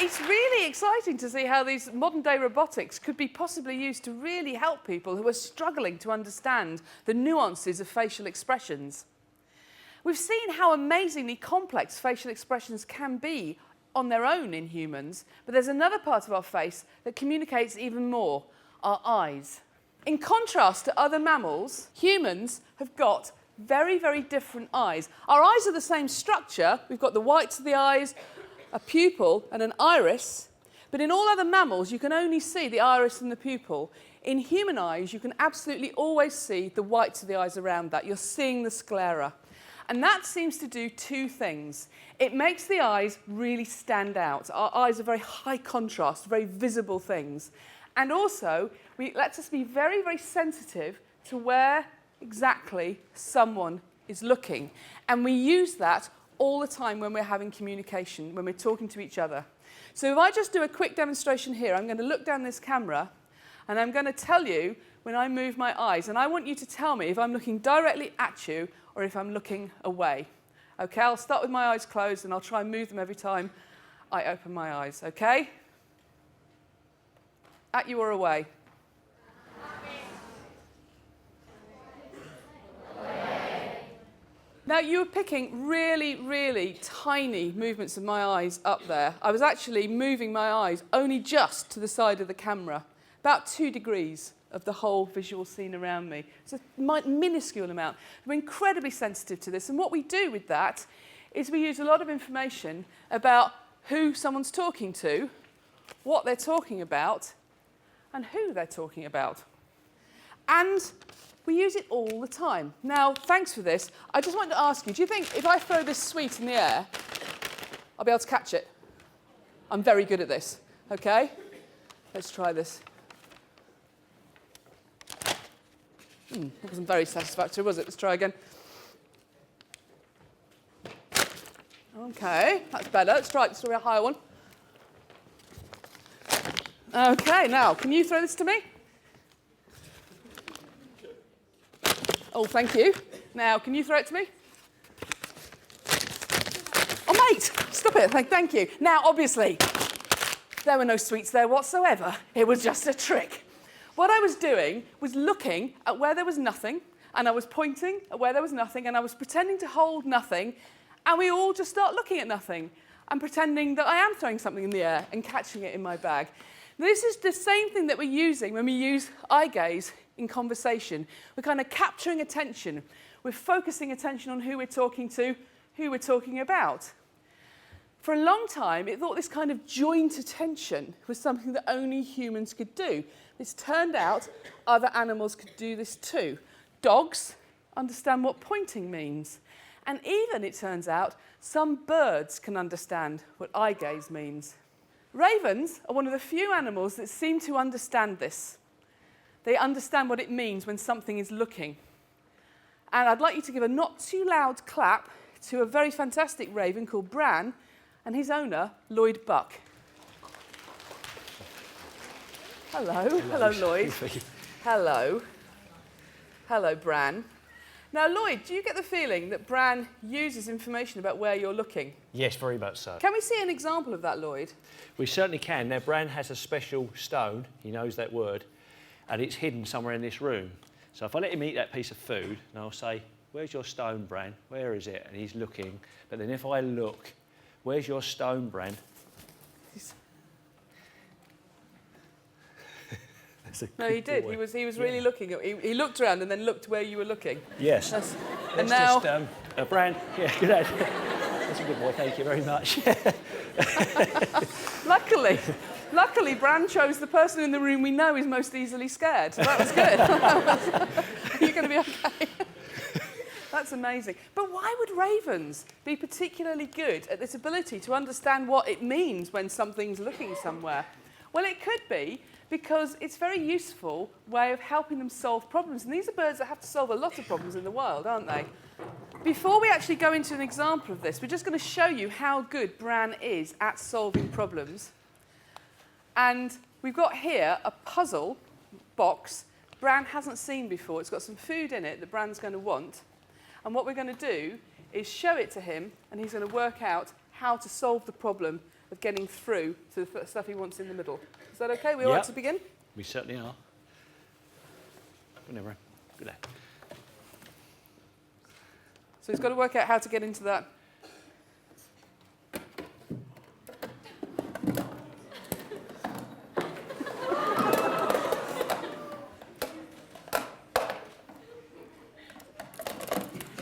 It's really exciting to see how these modern-day robotics could be possibly used to really help people who are struggling to understand the nuances of facial expressions. We've seen how amazingly complex facial expressions can be on their own in humans, but there's another part of our face that communicates even more, our eyes. In contrast to other mammals, humans have got very, very different eyes. Our eyes are the same structure. We've got the whites of the eyes, a pupil and an iris, but in all other mammals you can only see the iris and the pupil. In human eyes you can absolutely always see the whites of the eyes around that. You're seeing the sclera. And that seems to do two things. It makes the eyes really stand out. Our eyes are very high contrast, very visible things. And also, it lets us be very, very sensitive to where exactly someone is looking. And we use that all the time when we're having communication, when we're talking to each other. So if I just do a quick demonstration here, I'm going to look down this camera and I'm going to tell you when I move my eyes. And I want you to tell me if I'm looking directly at you or if I'm looking away. Okay, I'll start with my eyes closed and I'll try and move them every time I open my eyes, okay? At you or away? Now, you were picking really, really tiny movements of my eyes up there. I was actually moving my eyes only just to the side of the camera, about 2 degrees of the whole visual scene around me. It's a minuscule amount. We're incredibly sensitive to this, and what we do with that is we use a lot of information about who someone's talking to, what they're talking about, and who they're talking about. And we use it all the time. Now, thanks for this. I just wanted to ask you, do you think if I throw this sweet in the air, I'll be able to catch it? I'm very good at this, okay? Let's try this. That wasn't very satisfactory, was it? Let's try again. Okay, that's better. Let's try a higher one. Okay, now, can you throw this to me? Oh, thank you. Now, can you throw it to me? Great. Stop it. Thank you. Now, obviously, there were no sweets there whatsoever. It was just a trick. What I was doing was looking at where there was nothing, and I was pointing at where there was nothing, and I was pretending to hold nothing, and we all just start looking at nothing and pretending that I am throwing something in the air and catching it in my bag. This is the same thing that we're using when we use eye gaze in conversation. We're kind of capturing attention. We're focusing attention on who we're talking to, who we're talking about. For a long time, it thought this kind of joint attention was something that only humans could do. It's turned out other animals could do this too. Dogs understand what pointing means. And even, it turns out, some birds can understand what eye gaze means. Ravens are one of the few animals that seem to understand this. They understand what it means when something is looking. And I'd like you to give a not too loud clap to a very fantastic raven called Bran and his owner, Lloyd Buck. Hello. Hello, Lloyd. Hello. Hello, Bran. Now, Lloyd, do you get the feeling that Bran uses information about where you're looking? Yes, very much so. Can we see an example of that, Lloyd? We certainly can. Now, Bran has a special stone, he knows that word, and it's hidden somewhere in this room. So if I let him eat that piece of food, and I'll say, where's your stone, Bran? Where is it? And he's looking. But then if I look, where's your stone, Bran? No, he did. He was really looking at. He looked around and then looked where you were looking. Yes. And now, Bran, yeah, good lad. That's a good boy. Thank you very much. luckily, Bran chose the person in the room we know is most easily scared. So that was good. Are you going to be okay? That's amazing. But why would ravens be particularly good at this ability to understand what it means when something's looking somewhere? Well, it could be because it's a very useful way of helping them solve problems. And these are birds that have to solve a lot of problems in the wild, aren't they? Before we actually go into an example of this, we're just going to show you how good Bran is at solving problems. And we've got here a puzzle box Bran hasn't seen before. It's got some food in it that Bran's going to want. And what we're going to do is show it to him, and he's going to work out how to solve the problem of getting through to the stuff he wants in the middle. Is that okay? We all right to begin? We certainly are. Good, Bran. Good lad. So he's got to work out how to get into that.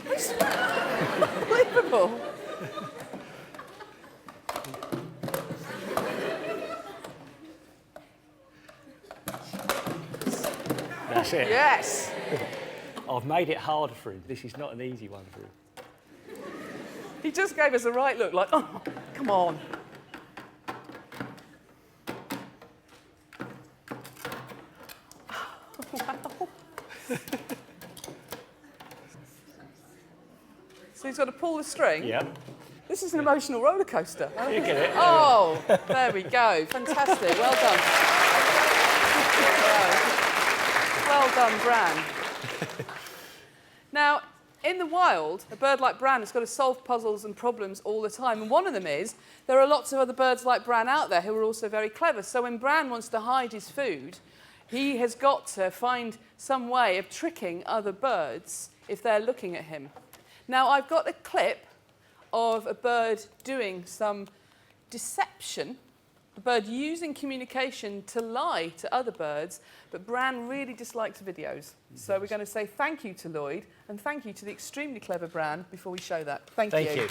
It's unbelievable. That's it. Yes. I've made it harder for him. This is not an easy one for him. He just gave us a right look, like, oh, come on. Wow. So he's got to pull the string. Yep. This is an emotional roller coaster. You get it. Oh, there we go. Fantastic. Well done. Well done, Bran. Now, in the wild, a bird like Bran has got to solve puzzles and problems all the time. And one of them is there are lots of other birds like Bran out there who are also very clever. So when Bran wants to hide his food, he has got to find some way of tricking other birds if they're looking at him. Now, I've got a clip of a bird doing some deception, a bird using communication to lie to other birds, but Bran really dislikes videos. So we're going to say thank you to Lloyd and thank you to the extremely clever Bran before we show that. Thank you.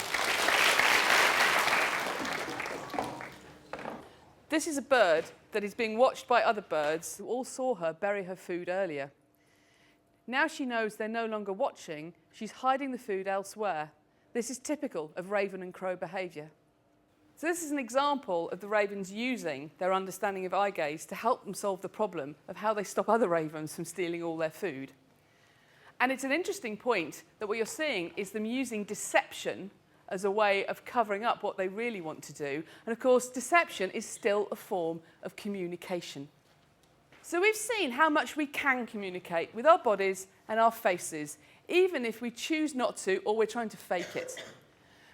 This is a bird that is being watched by other birds who all saw her bury her food earlier. Now she knows they're no longer watching, she's hiding the food elsewhere. This is typical of raven and crow behaviour. So this is an example of the ravens using their understanding of eye gaze to help them solve the problem of how they stop other ravens from stealing all their food. And it's an interesting point that what you're seeing is them using deception as a way of covering up what they really want to do. And of course, deception is still a form of communication. So we've seen how much we can communicate with our bodies and our faces, even if we choose not to or we're trying to fake it.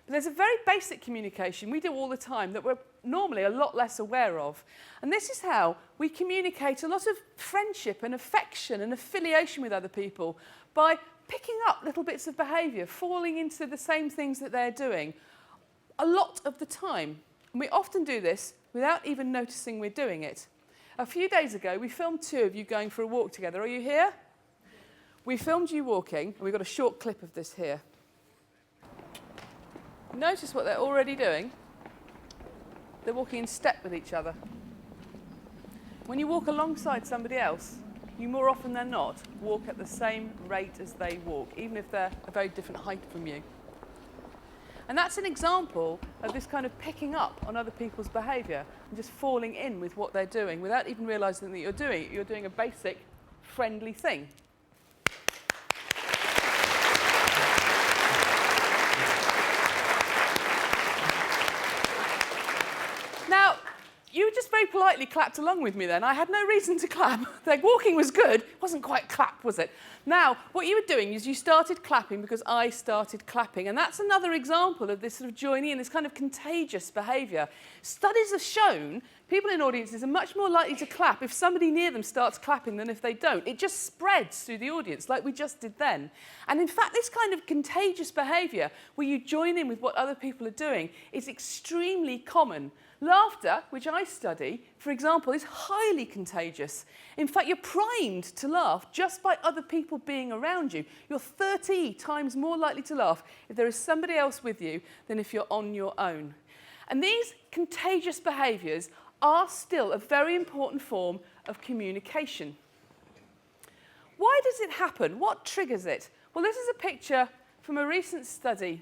But there's a very basic communication we do all the time that we're normally a lot less aware of. And this is how we communicate a lot of friendship and affection and affiliation with other people, by picking up little bits of behaviour, falling into the same things that they're doing a lot of the time. And we often do this without even noticing we're doing it. A few days ago, we filmed 2 of you going for a walk together. Are you here? We filmed you walking, and we've got a short clip of this here. Notice what they're already doing. They're walking in step with each other. When you walk alongside somebody else, you more often than not walk at the same rate as they walk, even if they're a very different height from you. And that's an example of this kind of picking up on other people's behaviour and just falling in with what they're doing without even realising that you're doing a basic, friendly thing. Now, you just very politely clapped along with me then. I had no reason to clap. The walking was good. It wasn't quite clap, was it? Now, what you were doing is you started clapping because I started clapping. And that's another example of this sort of joining in, this kind of contagious behaviour. Studies have shown people in audiences are much more likely to clap if somebody near them starts clapping than if they don't. It just spreads through the audience like we just did then. And in fact, this kind of contagious behaviour, where you join in with what other people are doing, is extremely common. Laughter, which I study, for example, is highly contagious. In fact, you're primed to laugh just by other people being around you. You're 30 times more likely to laugh if there is somebody else with you than if you're on your own. And these contagious behaviours are still a very important form of communication. Why does it happen? What triggers it? Well, this is a picture from a recent study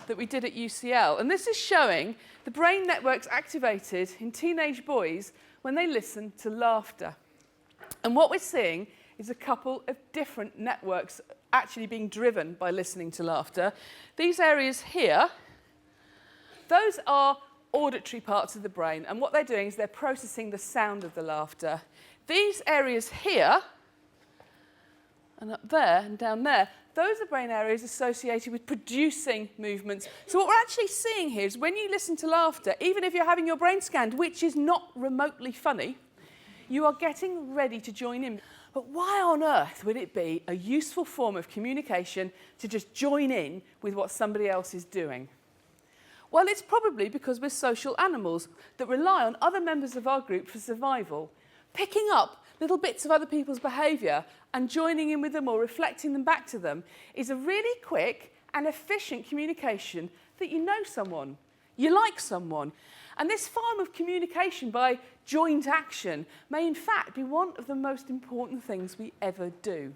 that we did at UCL. And this is showing the brain networks activated in teenage boys when they listen to laughter. And what we're seeing is a couple of different networks actually being driven by listening to laughter. These areas here, those are auditory parts of the brain. And what they're doing is they're processing the sound of the laughter. These areas here, and up there and down there, those are brain areas associated with producing movements. So what we're actually seeing here is when you listen to laughter, even if you're having your brain scanned, which is not remotely funny, you are getting ready to join in. But why on earth would it be a useful form of communication to just join in with what somebody else is doing? Well, it's probably because we're social animals that rely on other members of our group for survival. Picking up little bits of other people's behaviour and joining in with them or reflecting them back to them is a really quick and efficient communication that you know someone, you like someone. And this form of communication by joint action may in fact be one of the most important things we ever do.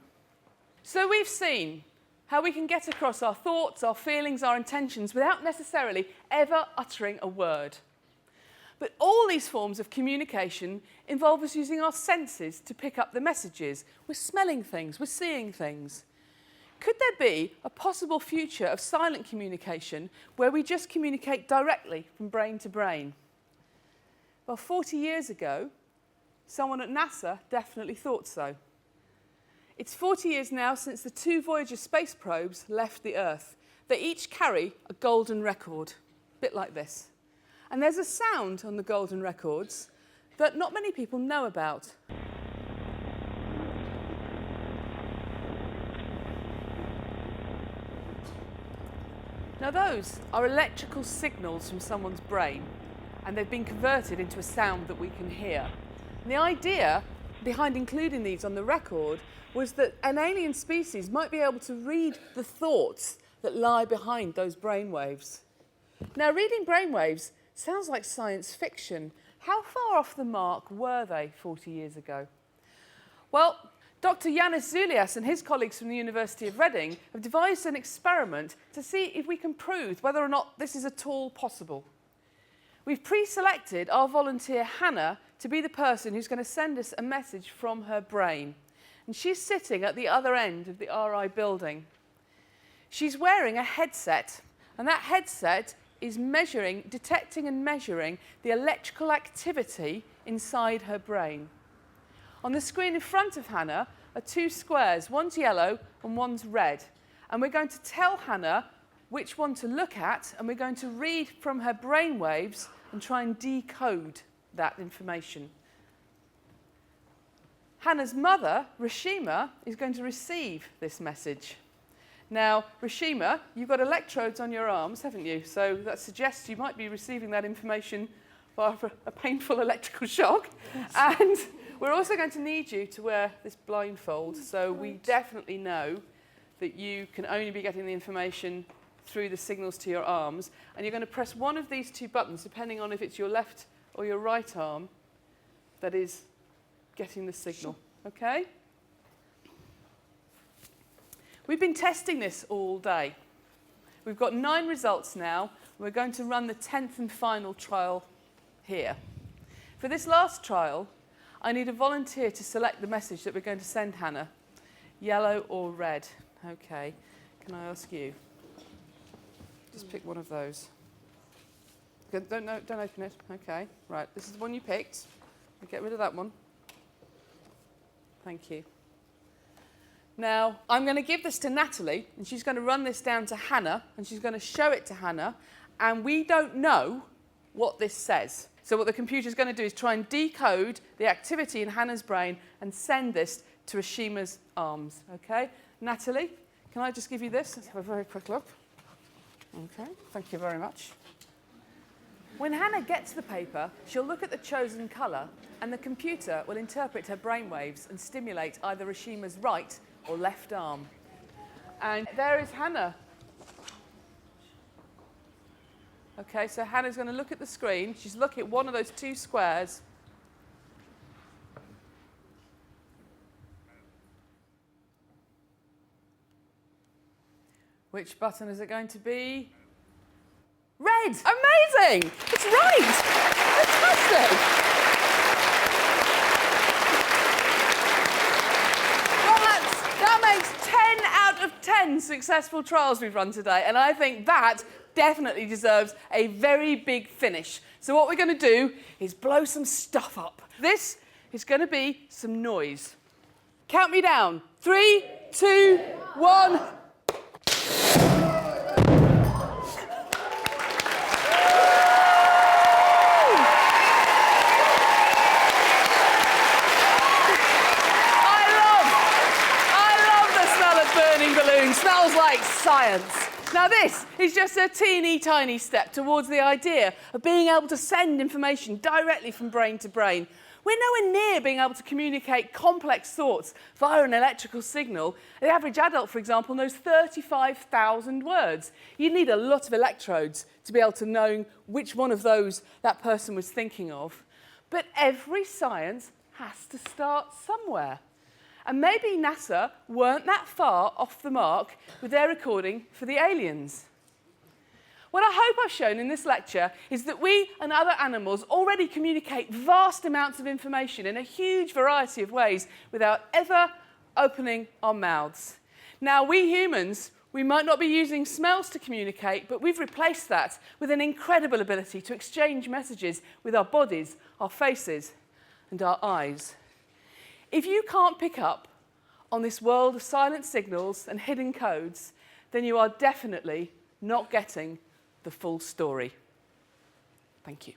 So we've seen how we can get across our thoughts, our feelings, our intentions without necessarily ever uttering a word. But all these forms of communication involve us using our senses to pick up the messages. We're smelling things, we're seeing things. Could there be a possible future of silent communication where we just communicate directly from brain to brain? Well, 40 years ago, someone at NASA definitely thought so. It's 40 years now since the 2 Voyager space probes left the Earth. They each carry a golden record, a bit like this. And there's a sound on the golden records that not many people know about. Now those are electrical signals from someone's brain, and they've been converted into a sound that we can hear. And the idea behind including these on the record was that an alien species might be able to read the thoughts that lie behind those brainwaves. Now, reading brainwaves sounds like science fiction. How far off the mark were they 40 years ago? Well, Dr. Yanis Zoulias and his colleagues from the University of Reading have devised an experiment to see if we can prove whether or not this is at all possible. We've pre-selected our volunteer Hannah to be the person who's going to send us a message from her brain. And she's sitting at the other end of the RI building. She's wearing a headset, and that headset is detecting and measuring the electrical activity inside her brain. On the screen in front of Hannah are 2 squares, one's yellow and one's red. And we're going to tell Hannah which one to look at, and we're going to read from her brainwaves and try and decode that information. Hannah's mother, Rashima, is going to receive this message. Now, Rashima, you've got electrodes on your arms, haven't you? So that suggests you might be receiving that information via a painful electrical shock. And we're also going to need you to wear this blindfold, so we definitely know that you can only be getting the information through the signals to your arms. And you're going to press one of these two buttons, depending on if it's your left or your right arm, that is getting the signal, okay? We've been testing this all day. We've got 9 results now. We're going to run the 10th and final trial here. For this last trial, I need a volunteer to select the message that we're going to send Hannah, yellow or red. Okay, can I ask you? Just pick one of those. Don't open it. Okay, right, this is the one you picked. Get rid of that one. Thank you. Now, I'm going to give this to Natalie, and she's going to run this down to Hannah, and she's going to show it to Hannah, and we don't know what this says. So what the computer's going to do is try and decode the activity in Hannah's brain and send this to Rashima's arms, okay? Natalie, can I just give you this? Let's have a very quick look. Okay, thank you very much. When Hannah gets the paper, she'll look at the chosen colour, and the computer will interpret her brainwaves and stimulate either Rashima's right or left arm. And there is Hannah. Okay, so Hannah's going to look at the screen. She's looking at one of those 2 squares. Which button is it going to be? Red! Amazing! It's right! Fantastic! That makes 10 out of 10 successful trials we've run today, and I think that definitely deserves a very big finish. So what we're going to do is blow some stuff up. This is going to be some noise. Count me down. 3, 2, 1. Smells like science. Now this is just a teeny tiny step towards the idea of being able to send information directly from brain to brain. We're nowhere near being able to communicate complex thoughts via an electrical signal. The average adult, for example, knows 35,000 words. You need a lot of electrodes to be able to know which one of those that person was thinking of. But every science has to start somewhere. And maybe NASA weren't that far off the mark with their recording for the aliens. What I hope I've shown in this lecture is that we and other animals already communicate vast amounts of information in a huge variety of ways without ever opening our mouths. Now, we humans, we might not be using smells to communicate, but we've replaced that with an incredible ability to exchange messages with our bodies, our faces, and our eyes. If you can't pick up on this world of silent signals and hidden codes, then you are definitely not getting the full story. Thank you.